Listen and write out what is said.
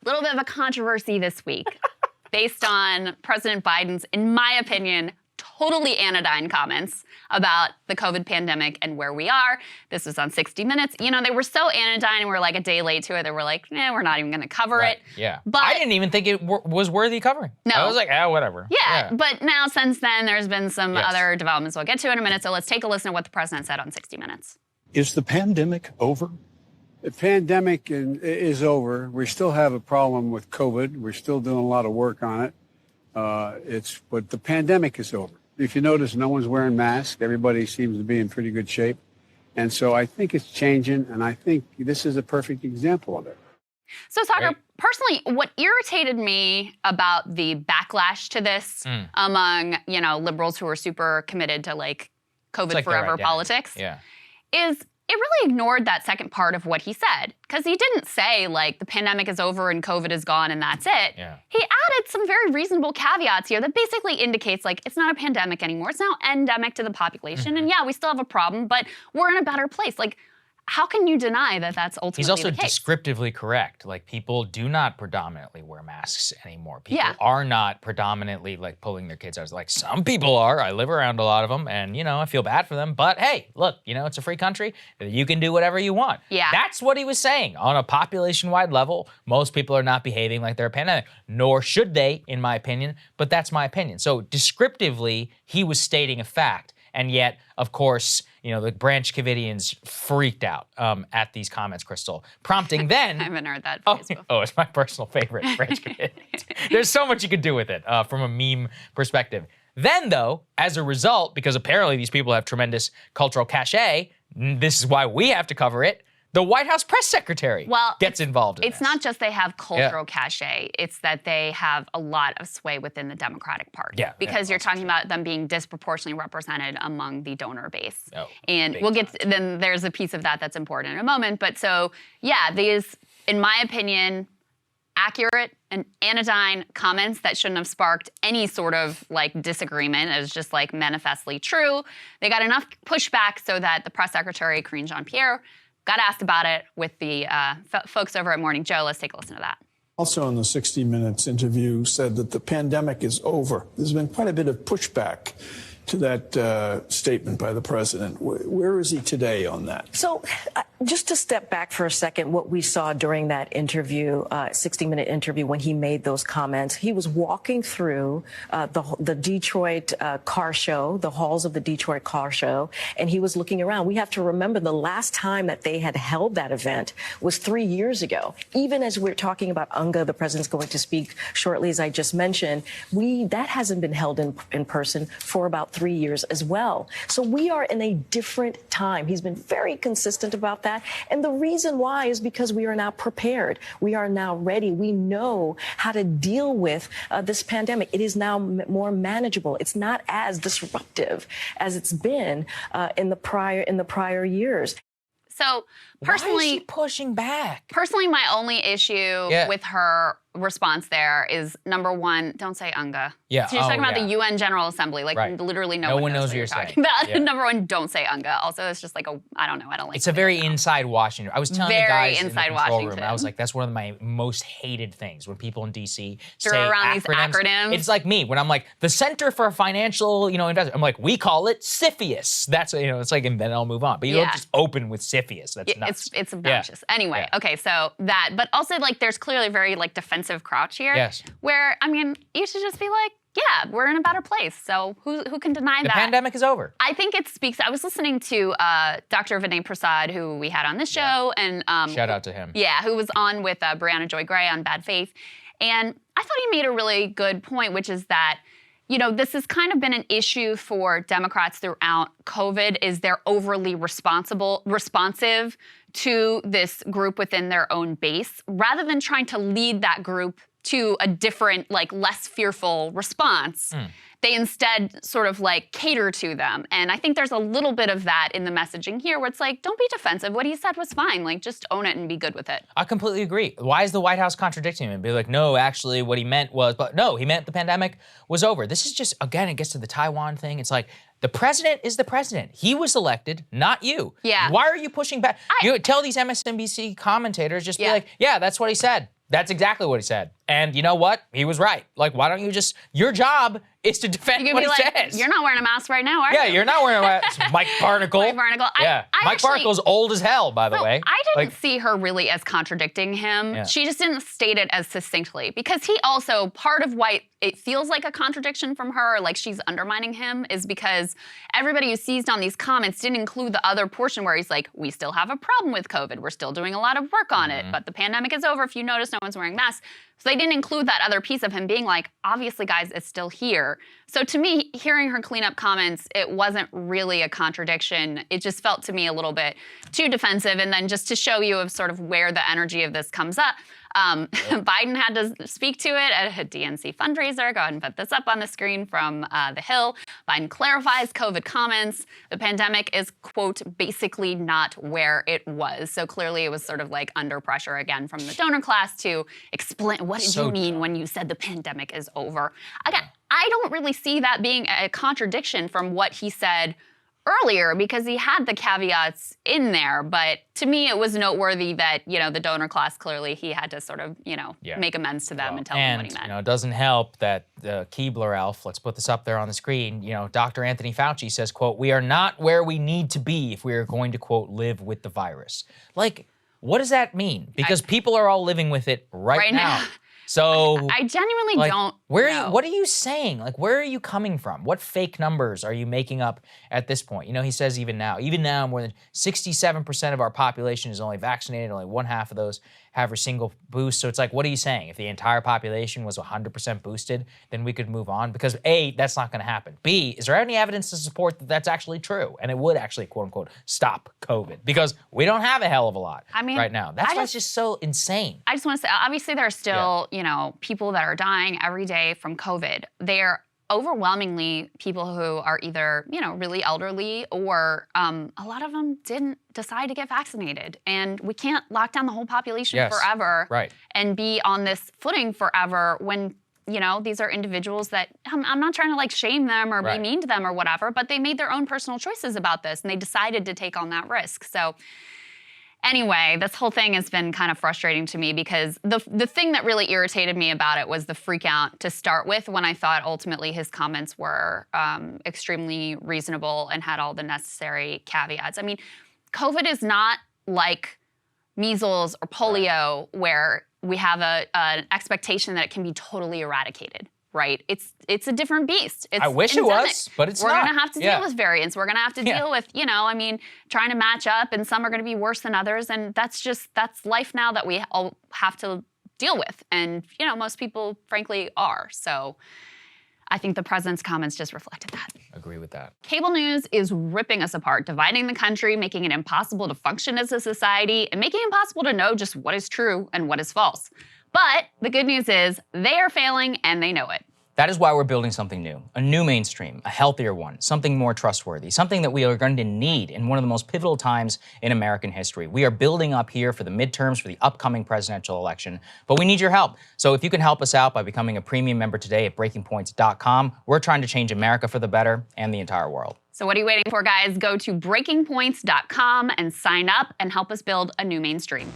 little bit of a controversy this week based on President Biden's, in my opinion, totally anodyne comments about the COVID pandemic and where we are. This was on 60 Minutes. You know, they were so anodyne and we're like a day late to it. They were like, we're not even going to cover it. Yeah. But I didn't even think it was worthy covering. No. I was like, whatever. Yeah, but now since then, there's been some Yes. other developments we'll get to in a minute. So let's take a listen to what the president said on 60 Minutes. Is the pandemic over? The pandemic is over. We still have a problem with COVID. We're still doing a lot of work on it. But the pandemic is over. If you notice, no one's wearing masks. Everybody seems to be in pretty good shape. And so I think it's changing, and I think this is a perfect example of it. So, Saagar, personally, what irritated me about the backlash to this among, liberals who are super committed to, COVID forever politics is it really ignored that second part of what he said. Because he didn't say, the pandemic is over and COVID is gone and that's it. Yeah. He added some very reasonable caveats here that basically indicates, it's not a pandemic anymore. It's now endemic to the population. And yeah, we still have a problem, but we're in a better place. How can you deny that that's ultimately He's also the case? descriptively correct. People do not predominantly wear masks anymore. People are not predominantly pulling their kids out. Some people are. I live around a lot of them, and I feel bad for them. But hey, look, it's a free country. You can do whatever you want. Yeah. That's what he was saying. On a population-wide level, most people are not behaving like they're a pandemic, nor should they, in my opinion. But that's my opinion. So descriptively, he was stating a fact. And yet, of course, the Branch Covidians freaked out at these comments, Krystal, prompting then... I haven't heard that phrase before. Oh, it's my personal favorite, Branch Covidians. There's so much you could do with it from a meme perspective. Then, though, as a result, because apparently these people have tremendous cultural cachet, this is why we have to cover it, the White House press secretary gets involved in this. It's not just they have cultural cachet, it's that they have a lot of sway within the Democratic Party. Yeah, because you're talking about them being disproportionately represented among the donor base. Oh, and we'll get to, then there's a piece of that that's important in a moment. But so, yeah, these, in my opinion, accurate and anodyne comments that shouldn't have sparked any sort of disagreement. It was just manifestly true. They got enough pushback so that the press secretary, Karine Jean-Pierre, got asked about it with the folks over at Morning Joe. Let's take a listen to that. Also in the 60 Minutes interview said that the pandemic is over. There's been quite a bit of pushback to that statement by the president. Where is he today on that? So just to step back for a second, what we saw during that interview, 60-minute interview, when he made those comments, he was walking through the Detroit car show, the halls of the Detroit car show, and he was looking around. We have to remember the last time that they had held that event was 3 years ago. Even as we're talking about UNGA, the president's going to speak shortly, as I just mentioned, that hasn't been held in person for about 3 years as well. So we are in a different time. He's been very consistent about that. And the reason why is because we are now prepared. We are now ready. We know how to deal with this pandemic. It is now more manageable. It's not as disruptive as it's been in the prior years. So personally, why is she pushing back? Personally, my only issue with her response there is, number one, don't say UNGA. Yeah. So you're talking about the UN General Assembly. Literally no one knows what you're talking about. Yeah. Number one, don't say UNGA. Also, it's just I don't know. I don't like it. It's a very inside Washington. I was telling the guys in the control room, I was like, that's one of my most hated things when people in D.C. say around acronyms. these acronyms. It's like me when I'm like, the Center for Financial, investment. I'm like, we call it CFIUS. That's, it's like, and then I'll move on. But you don't just open with CFIUS. That's nuts. It's obnoxious. Yeah. Anyway, okay, so that, but also there's clearly a very defensive crouch here. Yes. Where, you should just be yeah, we're in a better place. So who can deny that? The pandemic is over. I think it speaks. I was listening to Dr. Vinay Prasad, who we had on this show, and shout out to him. Yeah, who was on with Brianna Joy Gray on Bad Faith, and I thought he made a really good point, which is that this has kind of been an issue for Democrats throughout COVID. Is they're overly responsive to this group within their own base, rather than trying to lead that group to a different, less fearful response. They instead sort of cater to them. And I think there's a little bit of that in the messaging here where it's don't be defensive. What he said was fine. Just own it and be good with it. I completely agree. Why is the White House contradicting him and be like, no, actually what he meant was, but no, he meant the pandemic was over. This is just, again, it gets to the Taiwan thing. It's the president is the president. He was elected, not you. Yeah. Why are you pushing back? You tell these MSNBC commentators, just be yeah, that's what he said. That's exactly what he said. And you know what? He was right. Like, why don't you just, your job is to defend You what could he be like, says. you're not wearing a mask right now, are Yeah, you? you're not wearing a mask. Mike Barnacle. Mike Barnacle. Yeah, Mike actually, Barnacle's old as hell, by the way. I didn't see her really as contradicting him. Yeah. She just didn't state it as succinctly because he also, part of why it feels like a contradiction from her, like she's undermining him, is because everybody who seized on these comments didn't include the other portion where he's like, we still have a problem with COVID. We're still doing a lot of work on it, but the pandemic is over. If you notice, no one's wearing masks. So they didn't include that other piece of him being like, obviously, guys, it's still here. So to me, hearing her cleanup comments, it wasn't really a contradiction. It just felt to me a little bit too defensive. And then just to show you of sort of where the energy of this comes up, Biden had to speak to it at a DNC fundraiser. Go ahead and put this up on the screen from The Hill. Biden clarifies COVID comments. The pandemic is, quote, basically not where it was. So clearly it was sort of like under pressure again from the donor class to explain, what did you mean when you said the pandemic is over? Again, I don't really see that being a contradiction from what he said earlier because he had the caveats in there, but to me it was noteworthy that, you know, the donor class, clearly he had to sort of, you know, make amends to them and tell them what he meant. You know, it doesn't help that the Keebler elf, let's put this up there on the screen, you know, Dr. Anthony Fauci says, quote, we are not where we need to be if we are going to, quote, live with the virus. Like, what does that mean? Because people are all living with it right now. So I genuinely don't know. What are you saying? Like, where are you coming from? What fake numbers are you making up at this point? You know, he says even now more than 67% of our population is only vaccinated. Only one half of those have a single boost. So it's like, what are you saying? If the entire population was 100% boosted, then we could move on. Because A, that's not going to happen. B, is there any evidence to support that that's actually true? And it would actually, quote unquote, stop COVID. Because we don't have a hell of a lot right now. That's why it's just so insane. I just want to say, obviously there are still, you know, people that are dying every day from COVID. They're overwhelmingly people who are either, you know, really elderly or a lot of them didn't decide to get vaccinated. And we can't lock down the whole population forever and be on this footing forever when, you know, these are individuals that, I'm not trying to like shame them or be mean to them or whatever, but they made their own personal choices about this and they decided to take on that risk. So anyway, this whole thing has been kind of frustrating to me because the thing that really irritated me about it was the freak out to start with when I thought ultimately his comments were extremely reasonable and had all the necessary caveats. I mean, COVID is not like measles or polio where we have an expectation that it can be totally eradicated. Right? It's a different beast. It's I wish endemic. it was, but it's We're not. going to have to deal with variants. We're going to have to deal with, you know, I mean, trying to match up, and some are going to be worse than others, and that's life now that we all have to deal with. And, you know, most people, frankly, are. So I think the president's comments just reflected that. Agree with that. Cable news is ripping us apart, dividing the country, making it impossible to function as a society, and making it impossible to know just what is true and what is false. But the good news is they are failing and they know it. That is why we're building something new, a new mainstream, a healthier one, something more trustworthy, something that we are going to need in one of the most pivotal times in American history. We are building up here for the midterms, for the upcoming presidential election, but we need your help. So if you can help us out by becoming a premium member today at breakingpoints.com, we're trying to change America for the better and the entire world. So what are you waiting for, guys? Go to breakingpoints.com and sign up and help us build a new mainstream.